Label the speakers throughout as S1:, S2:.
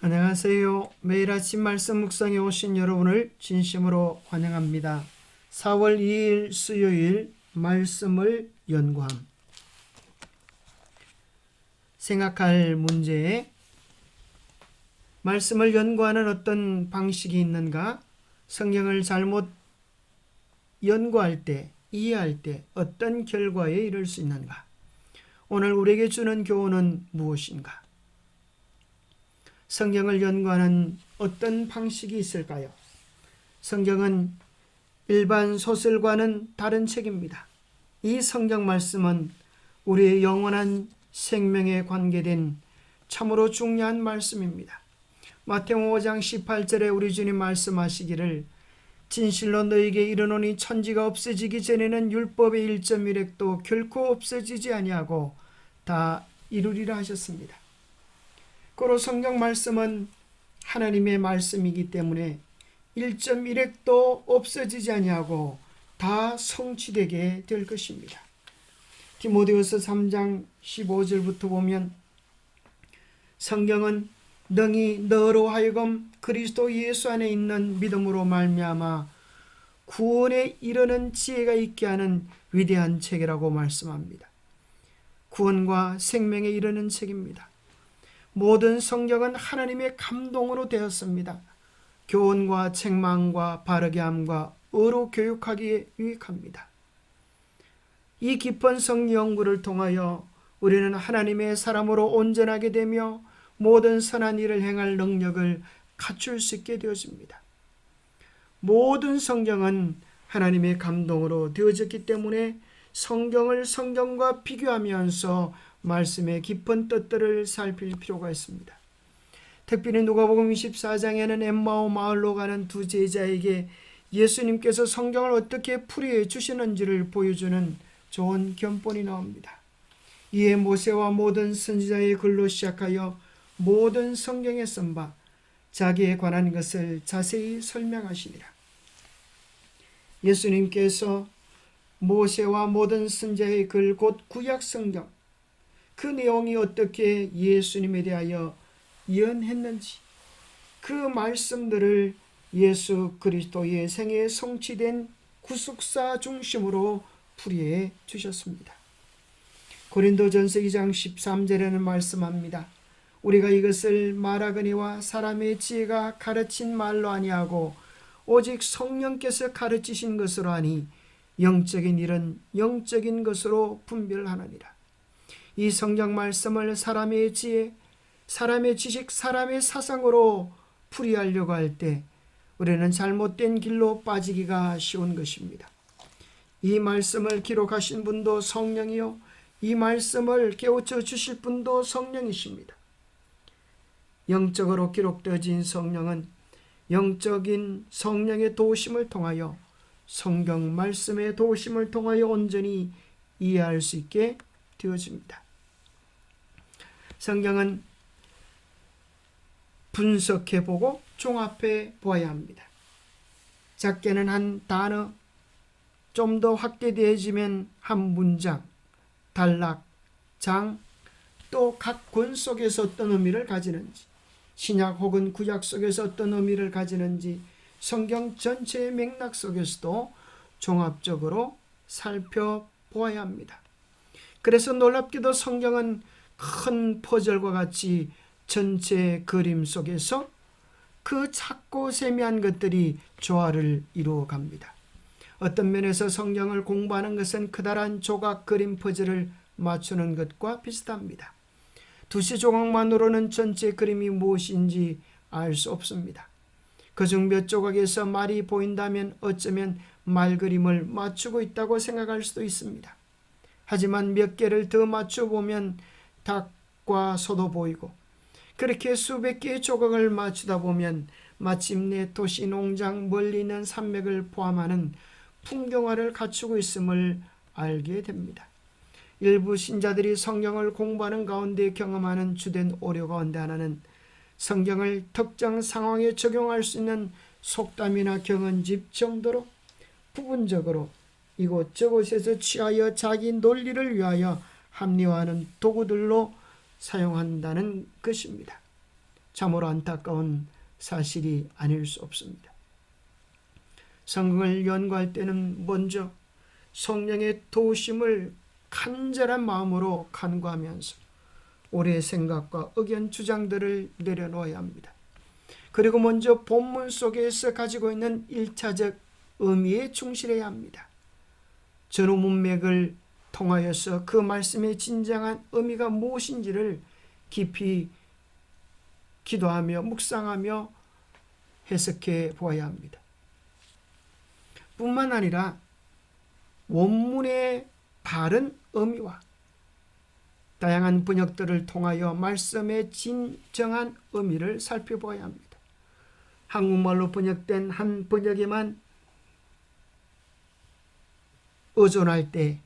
S1: 안녕하세요. 매일 아침 말씀 묵상에 오신 여러분을 진심으로 환영합니다. 4월 2일 수요일 말씀을 연구함. 생각할 문제, 말씀을 연구하는 어떤 방식이 있는가? 성경을 잘못 연구할 때, 이해할 때 어떤 결과에 이를 수 있는가? 오늘 우리에게 주는 교훈은 무엇인가? 성경을 연구하는 어떤 방식이 있을까요? 성경은 일반 소설과는 다른 책입니다. 이 성경 말씀은 우리의 영원한 생명에 관계된 참으로 중요한 말씀입니다. 마태복음 5장 18절에 우리 주님 말씀하시기를 진실로 너희에게 이르노니 천지가 없어지기 전에는 율법의 1.1획도 결코 없어지지 아니하고 다 이루리라 하셨습니다. 고로 성경 말씀은 하나님의 말씀이기 때문에 1.1획도 없어지지 아니하고 다 성취되게 될 것입니다. 디모데후서 3장 15절부터 보면 성경은 능히 너로 하여금 그리스도 예수 안에 있는 믿음으로 말미암아 구원에 이르는 지혜가 있게 하는 위대한 책이라고 말씀합니다. 구원과 생명에 이르는 책입니다. 모든 성경은 하나님의 감동으로 되었습니다. 교훈과 책망과 바르게 함과 의로 교육하기에 유익합니다. 이 깊은 성경 연구를 통하여 우리는 하나님의 사람으로 온전하게 되며 모든 선한 일을 행할 능력을 갖출 수 있게 되어집니다. 모든 성경은 하나님의 감동으로 되어졌기 때문에 성경을 성경과 비교하면서 말씀의 깊은 뜻들을 살필 필요가 있습니다. 특별히 누가복음 24장에는 엠마오 마을로 가는 두 제자에게 예수님께서 성경을 어떻게 풀이해 주시는지를 보여주는 좋은 견본이 나옵니다. 이에 모세와 모든 선지자의 글로 시작하여 모든 성경에 쓴 바 자기에 관한 것을 자세히 설명하시니라. 예수님께서 모세와 모든 선지자의 글 곧 구약 성경, 그 내용이 어떻게 예수님에 대하여 예언했는지 그 말씀들을 예수 그리스도의 생애에 성취된 구속사 중심으로 풀이해 주셨습니다. 고린도전서 2장 13절에는 말씀합니다. 우리가 이것을 말하거니와 사람의 지혜가 가르친 말로 아니하고 오직 성령께서 가르치신 것으로 하니 영적인 일은 영적인 것으로 분별하느니라. 이 성경 말씀을 사람의 지혜, 사람의 지식, 사람의 사상으로 풀이하려고 할 때 우리는 잘못된 길로 빠지기가 쉬운 것입니다. 이 말씀을 기록하신 분도 성령이요 이 말씀을 깨우쳐 주실 분도 성령이십니다. 영적으로 기록되어진 성령은 영적인 성령의 도우심을 통하여 성경 말씀의 도우심을 통하여 온전히 이해할 수 있게 되어집니다. 성경은 분석해보고 종합해 보아야 합니다. 작게는 한 단어, 좀 더 확대되어지면 한 문장, 단락, 장, 또 각 권 속에서 어떤 의미를 가지는지, 신약 혹은 구약 속에서 어떤 의미를 가지는지 성경 전체의 맥락 속에서도 종합적으로 살펴보아야 합니다. 그래서 놀랍게도 성경은 큰 퍼즐과 같이 전체 그림 속에서 그 작고 세미한 것들이 조화를 이루어 갑니다. 어떤 면에서 성경을 공부하는 것은 커다란 조각 그림 퍼즐을 맞추는 것과 비슷합니다. 두세 조각만으로는 전체 그림이 무엇인지 알 수 없습니다. 그중 몇 조각에서 말이 보인다면 어쩌면 말 그림을 맞추고 있다고 생각할 수도 있습니다. 하지만 몇 개를 더 맞춰보면 닭과 소도 보이고 그렇게 수백 개의 조각을 맞추다 보면 마침내 도시, 농장, 멀리 있는 산맥을 포함하는 풍경화를 갖추고 있음을 알게 됩니다. 일부 신자들이 성경을 공부하는 가운데 경험하는 주된 오류 가운데 하나는 성경을 특정 상황에 적용할 수 있는 속담이나 경언집 정도로 부분적으로 이곳저곳에서 취하여 자기 논리를 위하여 합리화하는 도구들로 사용한다는 것입니다. 참으로 안타까운 사실이 아닐 수 없습니다. 성경을 연구할 때는 먼저 성령의 도우심을 간절한 마음으로 간구하면서 우리의 생각과 의견 주장들을 내려놓아야 합니다. 그리고 먼저 본문 속에서 가지고 있는 1차적 의미에 충실해야 합니다. 전후 문맥을 통하여서 그 말씀의 진정한 의미가 무엇인지를 깊이 기도하며 묵상하며 해석해 보아야 합니다. 뿐만 아니라 원문의 바른 의미와 다양한 번역들을 통하여 말씀의 진정한 의미를 살펴보아야 합니다. 한국말로 번역된 한 번역에만 의존할 때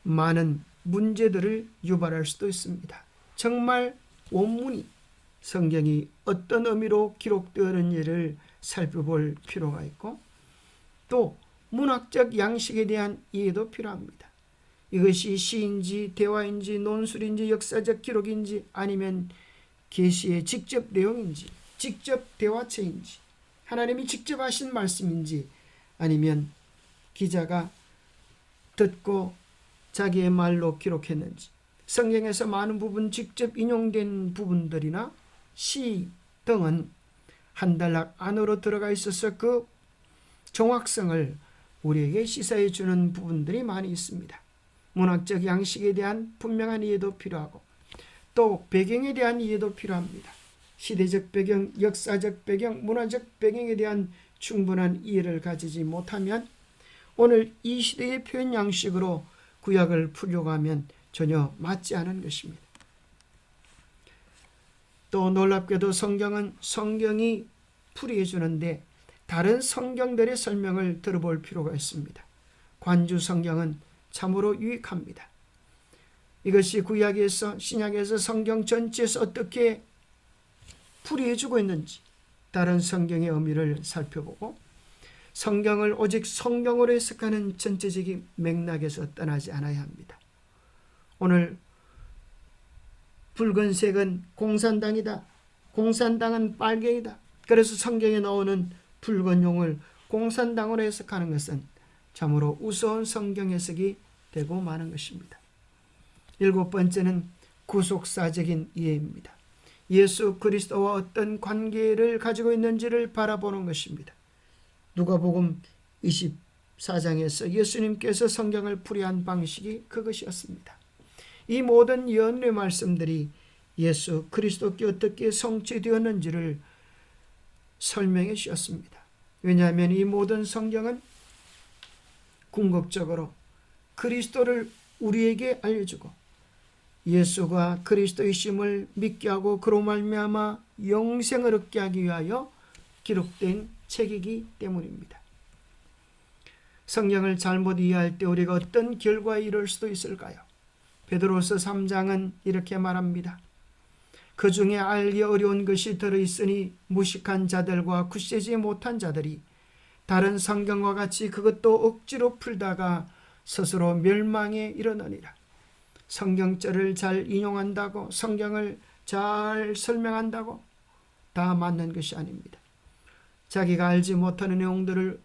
S1: 많은 문제들을 유발할 수도 있습니다. 정말 원문이 성경이 어떤 의미로 기록되었는지를 살펴볼 필요가 있고 또 문학적 양식에 대한 이해도 필요합니다. 이것이 시인지 대화인지 논술인지 역사적 기록인지 아니면 계시의 직접 내용인지 직접 대화체인지 하나님이 직접 하신 말씀인지 아니면 기자가 듣고 자기의 말로 기록했는지 성경에서 많은 부분 직접 인용된 부분들이나 시 등은 한 단락 안으로 들어가 있어서 그 정확성을 우리에게 시사해 주는 부분들이 많이 있습니다. 문학적 양식에 대한 분명한 이해도 필요하고 또 배경에 대한 이해도 필요합니다. 시대적 배경, 역사적 배경, 문화적 배경에 대한 충분한 이해를 가지지 못하면 오늘 이 시대의 표현 양식으로 구약을 풀려고 하면 전혀 맞지 않은 것입니다. 또 놀랍게도 성경은 성경이 풀이해 주는데 다른 성경들의 설명을 들어볼 필요가 있습니다. 관주 성경은 참으로 유익합니다. 이것이 구약에서 신약에서 성경 전체에서 어떻게 풀이해 주고 있는지 다른 성경의 의미를 살펴보고 성경을 오직 성경으로 해석하는 전체적인 맥락에서 떠나지 않아야 합니다. 오늘 붉은색은 공산당이다. 공산당은 빨갱이다. 그래서 성경에 나오는 붉은 용을 공산당으로 해석하는 것은 참으로 우스운 성경 해석이 되고 마는 것입니다. 7번째는 구속사적인 이해입니다. 예수 그리스도와 어떤 관계를 가지고 있는지를 바라보는 것입니다. 누가복음 24장에서 예수님께서 성경을 풀이한 방식이 그것이었습니다. 이 모든 예언의 말씀들이 예수 그리스도께 어떻게 성취되었는지를 설명해 주셨습니다. 왜냐하면 이 모든 성경은 궁극적으로 그리스도를 우리에게 알려주고 예수가 그리스도이심을 믿게 하고 그로 말미암아 영생을 얻게 하기 위하여 기록된 책이기 때문입니다. 성경을 잘못 이해할 때 우리가 어떤 결과에 이를 수도 있을까요? 베드로서 3장은 이렇게 말합니다. 그 중에 알기 어려운 것이 들어있으니 무식한 자들과 굳세지 못한 자들이 다른 성경과 같이 그것도 억지로 풀다가 스스로 멸망에 이르느니라. 성경절을 잘 인용한다고 성경을 잘 설명한다고 다 맞는 것이 아닙니다. 자기가 알지 못하는 내용들을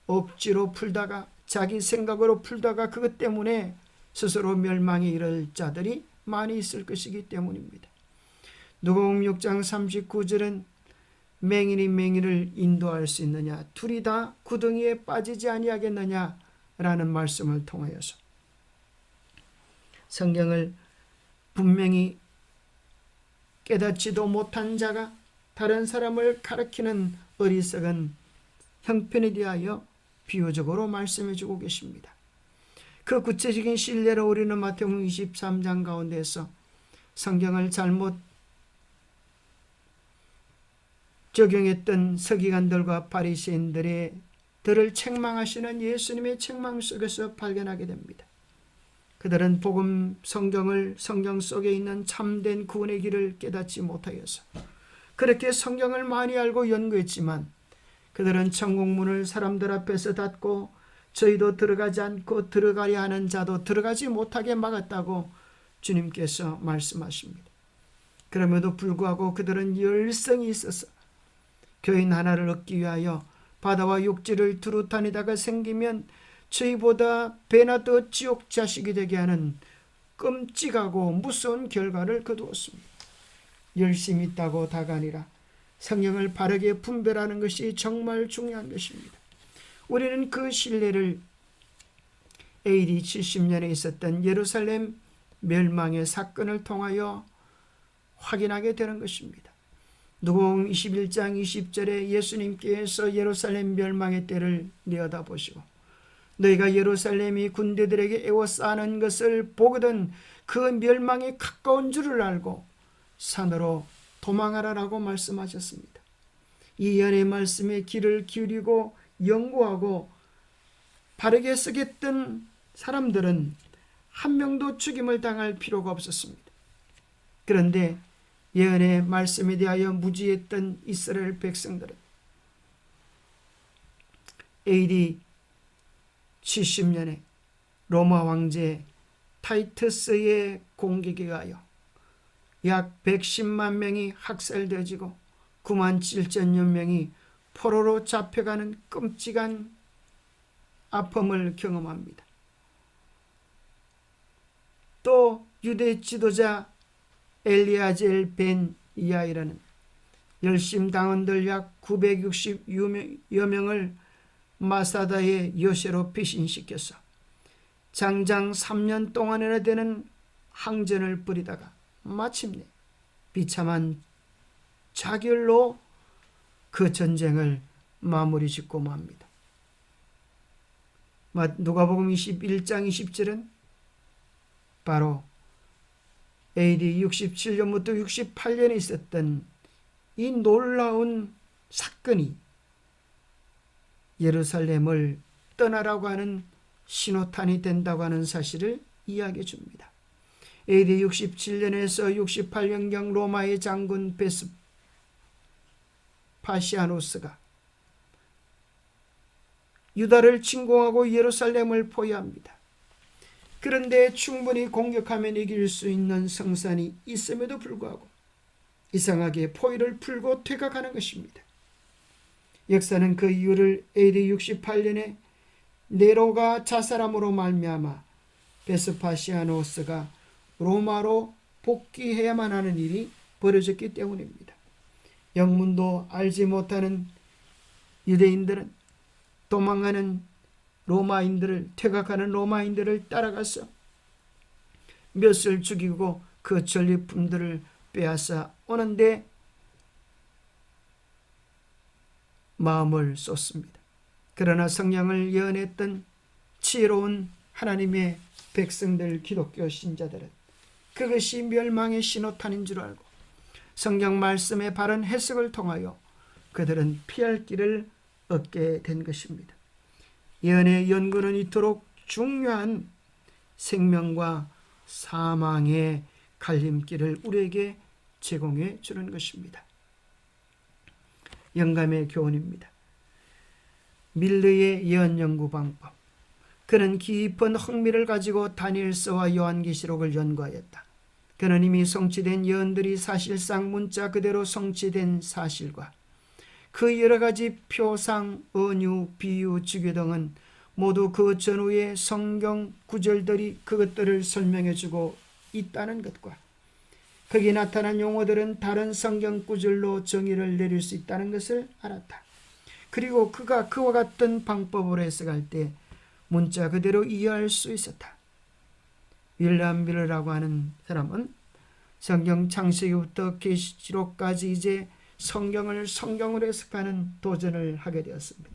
S1: 억지로 풀다가 자기 생각으로 풀다가 그것 때문에 스스로 멸망에 이를 자들이 많이 있을 것이기 때문입니다. 누가복음 6장 39절은 맹인이 맹인을 인도할 수 있느냐 둘이 다 구덩이에 빠지지 아니하겠느냐 라는 말씀을 통하여서 성경을 분명히 깨닫지도 못한 자가 다른 사람을 가르치는 어리석은 형편에 대하여 비유적으로 말씀해 주고 계십니다. 그 구체적인 신뢰로 우리는 마태복음 23장 가운데서 성경을 잘못 적용했던 서기관들과 바리새인들을 책망하시는 예수님의 책망 속에서 발견하게 됩니다. 그들은 복음 성경을 성경 속에 있는 참된 구원의 길을 깨닫지 못하여서 그렇게 성경을 많이 알고 연구했지만 그들은 천국문을 사람들 앞에서 닫고 저희도 들어가지 않고 들어가려 하는 자도 들어가지 못하게 막았다고 주님께서 말씀하십니다. 그럼에도 불구하고 그들은 열성이 있어서 교인 하나를 얻기 위하여 바다와 육지를 두루 다니다가 생기면 저희보다 배나 더 지옥 자식이 되게 하는 끔찍하고 무서운 결과를 거두었습니다. 열심히 있다고 다가 아니라 성경을 바르게 분별하는 것이 정말 중요한 것입니다. 우리는 그 신뢰를 AD 70년에 있었던 예루살렘 멸망의 사건을 통하여 확인하게 되는 것입니다. 누가복음 21장 20절에 예수님께서 예루살렘 멸망의 때를 내어다보시고 너희가 예루살렘이 군대들에게 에워싸는 것을 보거든 그 멸망이 가까운 줄을 알고 산으로 도망하라라고 말씀하셨습니다. 이 예언의 말씀에 귀를 기울이고 연구하고 바르게 쓰겠던 사람들은 한 명도 죽임을 당할 필요가 없었습니다. 그런데 예언의 말씀에 대하여 무지했던 이스라엘 백성들은 AD 70년에 로마 황제 타이투스의 공격에 의하여 약 110만 명이 학살되어지고 9만 7천여 명이 포로로 잡혀가는 끔찍한 아픔을 경험합니다. 또 유대 지도자 엘리아젤 벤 야이라는 열심 당원들 약 960여 명을 마사다의 요새로 피신시켜서 장장 3년 동안이나 되는 항전을 벌이다가 마침내 비참한 자결로 그 전쟁을 마무리 짓고 맙니다. 누가복음 21장 20절은 바로 AD 67년부터 68년에 있었던 이 놀라운 사건이 예루살렘을 떠나라고 하는 신호탄이 된다고 하는 사실을 이야기해 줍니다. AD 67년에서 68년경 로마의 장군 베스파시아누스가 유다를 침공하고 예루살렘을 포위합니다. 그런데 충분히 공격하면 이길 수 있는 성산이 있음에도 불구하고 이상하게 포위를 풀고 퇴각하는 것입니다. 역사는 그 이유를 AD 68년에 네로가 자살함으로 말미암아 베스파시아누스가 로마로 복귀해야만 하는 일이 벌어졌기 때문입니다. 영문도 알지 못하는 유대인들은 도망가는 로마인들을 퇴각하는 로마인들을 따라가서 몇을 죽이고 그 전리품들을 빼앗아 오는데 마음을 쏟습니다. 그러나 성령을 예언했던 지혜로운 하나님의 백성들 기독교 신자들은 그것이 멸망의 신호탄인 줄 알고 성경 말씀의 바른 해석을 통하여 그들은 피할 길을 얻게 된 것입니다. 예언의 연구는 이토록 중요한 생명과 사망의 갈림길을 우리에게 제공해 주는 것입니다. 영감의 교훈입니다. 밀르의 예언 연구 방법. 그는 깊은 흥미를 가지고 다니엘서와 요한계시록을 연구하였다. 그는 이미 성취된 예언들이 사실상 문자 그대로 성취된 사실과 그 여러 가지 표상, 은유, 비유, 주교 등은 모두 그 전후의 성경 구절들이 그것들을 설명해주고 있다는 것과 거기 나타난 용어들은 다른 성경 구절로 정의를 내릴 수 있다는 것을 알았다. 그리고 그가 그와 같은 방법으로 해석할 때 문자 그대로 이해할 수 있었다. 윌리엄 밀러라고 하는 사람은 성경 창세기부터 계시록까지 이제 성경을 성경으로 해석하는 도전을 하게 되었습니다.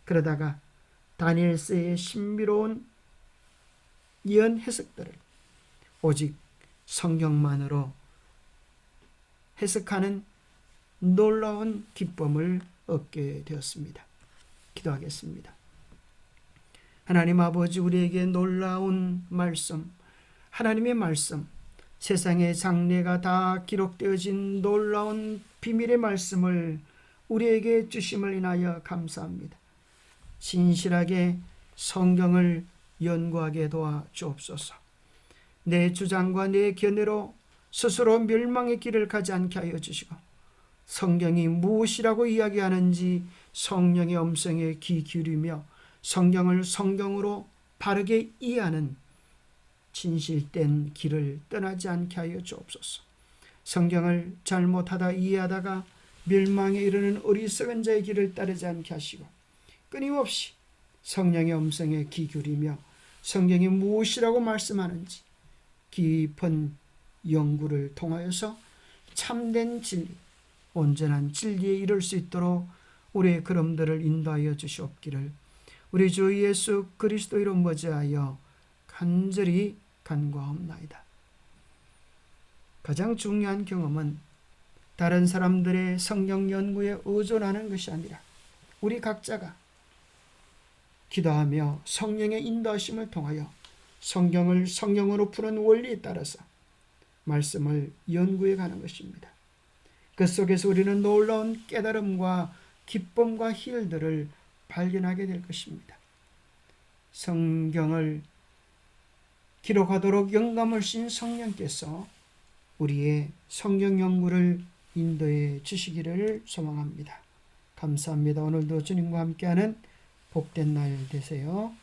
S1: 그러다가 다니엘서의 신비로운 예언 해석들을 오직 성경만으로 해석하는 놀라운 기쁨을 얻게 되었습니다. 기도하겠습니다. 하나님 아버지, 우리에게 놀라운 말씀, 하나님의 말씀, 세상의 장래가 다 기록되어진 놀라운 비밀의 말씀을 우리에게 주심을 인하여 감사합니다. 진실하게 성경을 연구하게 도와 주옵소서. 내 주장과 내 견해로 스스로 멸망의 길을 가지 않게 하여 주시고 성경이 무엇이라고 이야기하는지 성령의 음성에 귀 기울이며 성경을 성경으로 바르게 이해하는 진실된 길을 떠나지 않게 하여 주옵소서. 성경을 잘못하다 이해하다가 멸망에 이르는 어리석은 자의 길을 따르지 않게 하시고 끊임없이 성령의 음성에 귀 기울이며 성경이 무엇이라고 말씀하는지 깊은 연구를 통하여서 참된 진리, 온전한 진리에 이를 수 있도록 우리의 걸음들을 인도하여 주시옵기를 우리 주 예수 그리스도 이름 머지하여 간절히 간구하옵나이다. 가장 중요한 경험은 다른 사람들의 성경 연구에 의존하는 것이 아니라 우리 각자가 기도하며 성령의 인도하심을 통하여 성경을 성경으로 푸는 원리에 따라서 말씀을 연구해 가는 것입니다. 그 속에서 우리는 놀라운 깨달음과 기쁨과 희열들을 발견하게 될 것입니다. 성경을 기록하도록 영감을 주신 성령께서 우리의 성경 연구를 인도해 주시기를 소망합니다. 감사합니다. 오늘도 주님과 함께하는 복된 날 되세요.